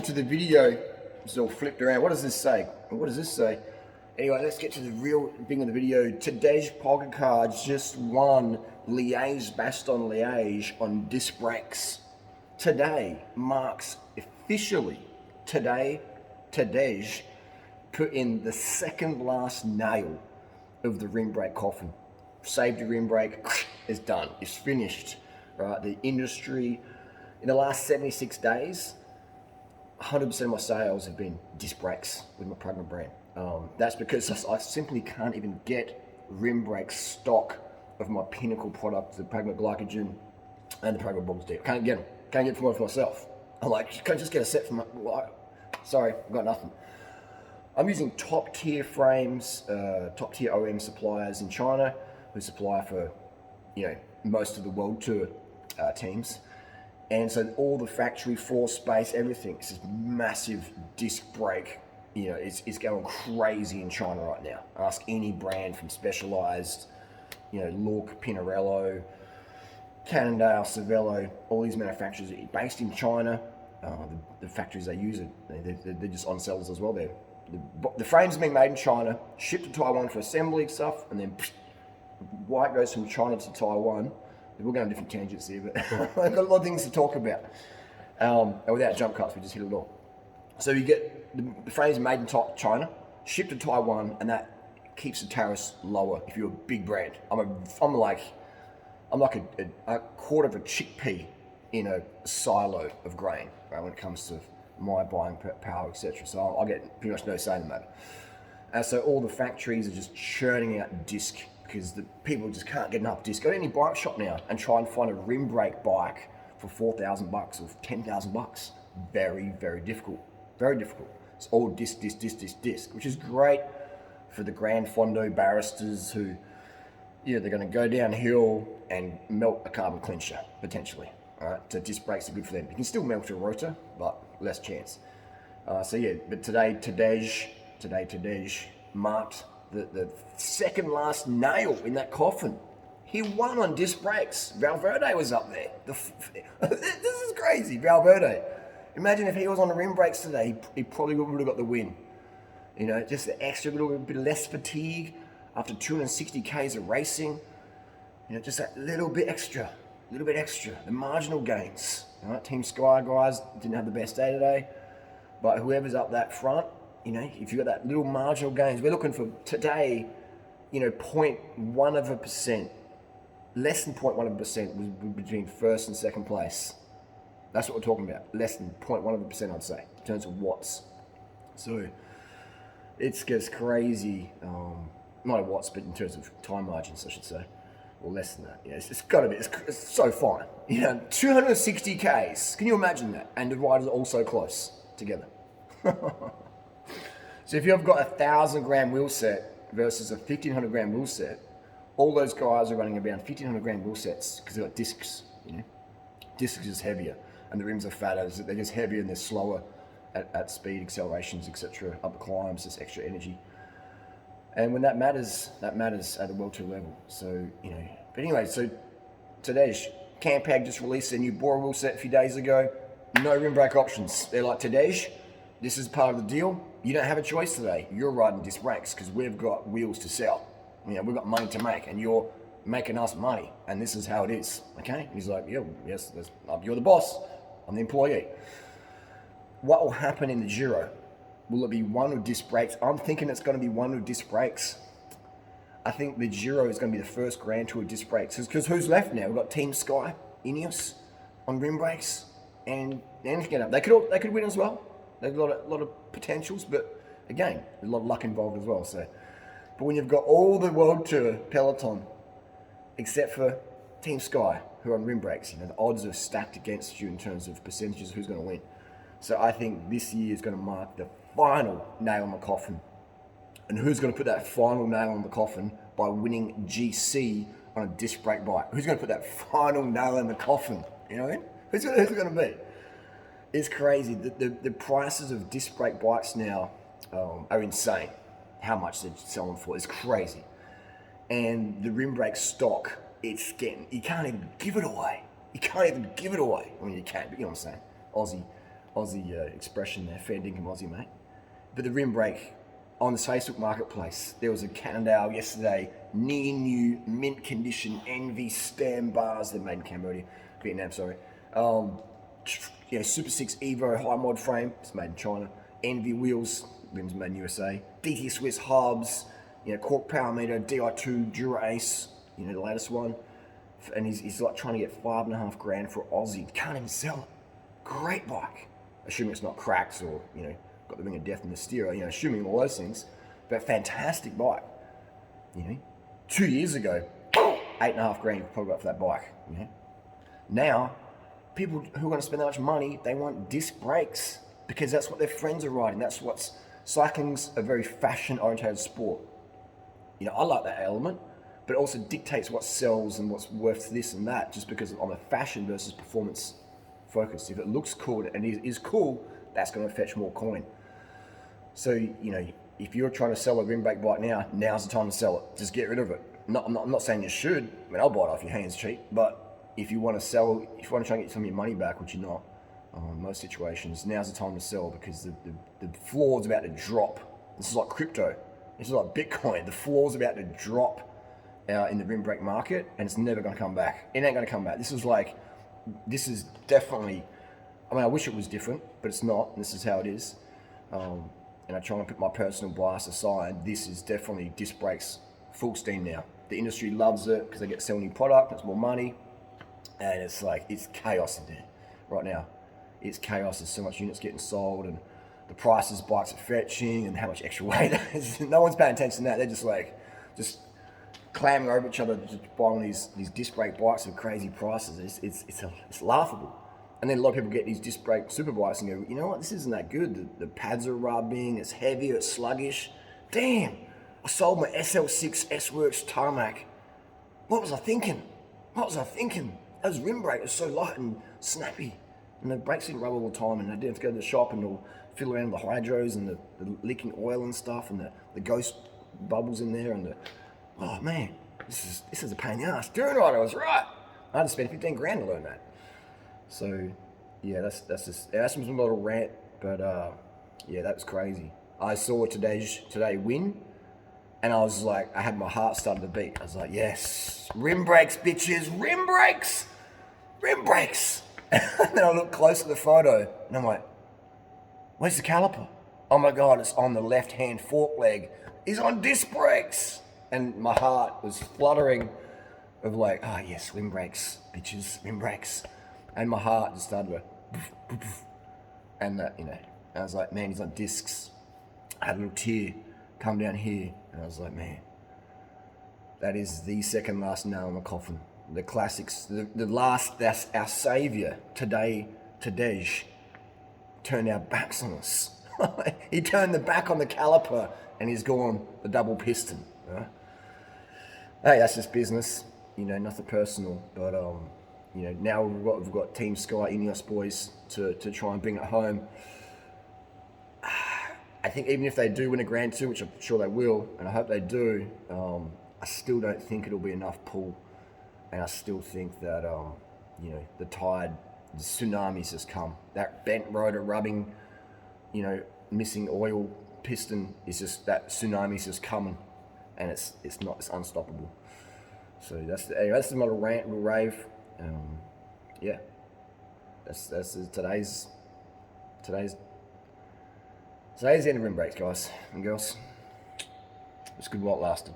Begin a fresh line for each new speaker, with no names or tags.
To the video, it's all flipped around. What does this say? What does this say? Anyway, let's get to the real thing of the video. Tadej Pogacar just won Liege, Bastogne Liege on disc brakes. Today marks officially, Tadej put in the second last nail of the rim brake coffin. Saved your rim brake, it's done, it's finished. Right? The industry, in the last 76 days, 100% of my sales have been disc brakes with my Pragma brand. That's because I simply can't even get rim brake stock of my pinnacle product, the Pragma Glycogen and the Pragma Bogs Deep. Can't get them. Can't get them for myself. I'm like, can't just get a set from my. Sorry, I've got nothing. I'm using top tier frames, top tier OEM suppliers in China who supply for, most of the World Tour teams. And so all the factory floor space, everything, it's this massive disc brake, it's going crazy in China right now. Ask any brand from Specialized, Look, Pinarello, Cannondale, Cervelo, all these manufacturers are based in China. The factories they use, they're just on sellers as well. The frames are being made in China, shipped to Taiwan for assembly stuff, and then why it goes from China to Taiwan. We're going on different tangents here, but I've got a lot of things to talk about. And without jump cuts, we just hit it all. So you get the frames made in China, shipped to Taiwan, and that keeps the tariffs lower if you're a big brand. I'm like a quarter of a chickpea in a silo of grain, right, when it comes to my buying power, etc. So I get pretty much no say in the matter. And so all the factories are just churning out disc because the people just can't get enough disc. Go to any bike shop now and try and find a rim brake bike for $4,000 or $10,000. Very, very difficult. Very difficult. It's all disc, which is great for the Grand Fondo barristers who, they're going to go downhill and melt a carbon clincher potentially. All right, so disc brakes are good for them. You can still melt a rotor, but less chance. But today Tadej marked the second last nail in that coffin. He won on disc brakes. Valverde was up there. This is crazy, Valverde. Imagine if he was on the rim brakes today, he probably would have got the win. Just the extra little bit less fatigue after 260 Ks of racing. Just that little bit extra. The marginal gains. All right, Team Sky guys didn't have the best day today, but whoever's up that front, if you've got that little marginal gains, we're looking for today, 0.1%, less than 0.1% was between first and second place. That's what we're talking about. Less than 0.1%, I'd say, in terms of watts. So it's just crazy. Not in watts, but in terms of time margins, I should say, or less than that. It's got to be. It's so fine. 260 Ks. Can you imagine that? And the riders are all so close together. So if you've got a 1,000 gram wheel set versus a 1,500 gram wheel set, all those guys are running around 1,500 gram wheel sets because they've got discs. Discs is heavier, and the rims are fatter. They're just heavier and they're slower at speed, accelerations, etc. Up the climbs, just extra energy. And when that matters at a World Tour level. So But anyway, so Tadej, Campag just released their new Bora wheel set a few days ago. No rim brake options. They're like, Tadej, this is part of the deal. You don't have a choice today. You're riding disc brakes because we've got wheels to sell. We've got money to make, and you're making us money, and this is how it is. Okay? And he's like, yes, you're the boss. I'm the employee. What will happen in the Giro? Will it be one with disc brakes? I'm thinking it's going to be one with disc brakes. I think the Giro is going to be the first Grand Tour with disc brakes. Because who's left now? We've got Team Sky, Ineos on rim brakes, and anything up. They could win as well. They've got a lot of potentials, but again, a lot of luck involved as well. So, but when you've got all the World Tour peloton, except for Team Sky, who are on rim brakes, the odds are stacked against you in terms of percentages of who's going to win. So I think this year is going to mark the final nail in the coffin. And who's going to put that final nail in the coffin by winning GC on a disc brake bike? Who's going to put that final nail in the coffin? You know what I mean? Who's going to be? It's crazy. The prices of disc brake bikes now are insane. How much they're selling for is crazy. And the rim brake stock, you can't even give it away. I mean, you can, but you know what I'm saying. Aussie Aussie expression there, fair dinkum Aussie, mate. But the rim brake on the Facebook marketplace, there was a Cannondale yesterday, near new, mint condition, Envy stem bars they made in Cambodia, Vietnam, sorry. Super 6 Evo high mod frame, it's made in China. Envy wheels, rims made in USA. DT Swiss hubs, cork power meter, Di2 Dura Ace, the latest one. And he's like trying to get $5.5 grand for Aussie. Can't even sell it. Great bike. Assuming it's not cracked or, got the ring of death in the steerer, assuming all those things. But fantastic bike. 2 years ago, $8.5 grand you probably got for that bike. Now, people who are going to spend that much money, they want disc brakes because that's what their friends are riding. Cycling's a very fashion-oriented sport. I like that element, but it also dictates what sells and what's worth this and that, just because I'm a fashion versus performance focus. If it looks cool and is cool, that's going to fetch more coin. So, if you're trying to sell a rim brake bike now, now's the time to sell it. Just get rid of it. I'm not saying you should. I mean, I'll buy it off your hands cheap, but if you want to sell, if you want to try and get some of your money back, which you're not, in most situations, now's the time to sell because the floor's about to drop. This is like crypto. This is like Bitcoin. The floor's about to drop in the rim brake market, and it's never going to come back. It ain't going to come back. This is definitely, I wish it was different, but it's not, and this is how it is. And I try and put my personal bias aside. This is definitely disc brakes full steam now. The industry loves it because they get to sell new product, it's more money, and it's chaos in there right now. It's chaos. There's so much units getting sold, and the prices bikes are fetching, and how much extra weight. No one's paying attention to that. They're just clamming over each other, just buying these disc brake bikes at crazy prices. It's laughable. And then a lot of people get these disc brake super bikes and go, you know what, this isn't that good. The pads are rubbing, it's heavy, it's sluggish. Damn, I sold my SL6 S-Works Tarmac. What was I thinking? Those rim brakes are so light and snappy. And the brakes didn't rub all the time, and I didn't have to go to the shop and they'll fiddle around with the hydros and the leaking oil and stuff, and the ghost bubbles in there, and oh man, this is a pain in the ass. Doing right, I was right. I had to spend 15 grand to learn that. So yeah, that's a little rant, but that was crazy. I saw today win, and I was like, I had my heart started to beat. I was like, yes, rim brakes, bitches, rim brakes. And then I looked close at the photo, and I'm like, where's the caliper? Oh my God, it's on the left-hand fork leg. He's on disc brakes. And my heart was fluttering of like, yes, rim brakes, bitches, rim brakes. And my heart just started to poof, poof, poof. And I was like, man, he's on discs. I had a little tear come down here, and I was like, man, that is the second last nail in the coffin. The classics, the last, that's our savior, Tadej, turned our backs on us. He turned the back on the caliper, and he's gone the double piston. Right? Hey, that's just business, nothing personal, but now we've got Team Sky Ineos boys to try and bring it home. I think even if they do win a Grand Tour, which I'm sure they will, and I hope they do, I still don't think it'll be enough pull, and I still think that the tide, the tsunamis has come. That bent rotor rubbing, missing oil piston is just, that tsunami's just coming, and it's unstoppable. So that's the little rant, little rave. That's today's the end of rim brakes, guys and girls. It's good while it lasted.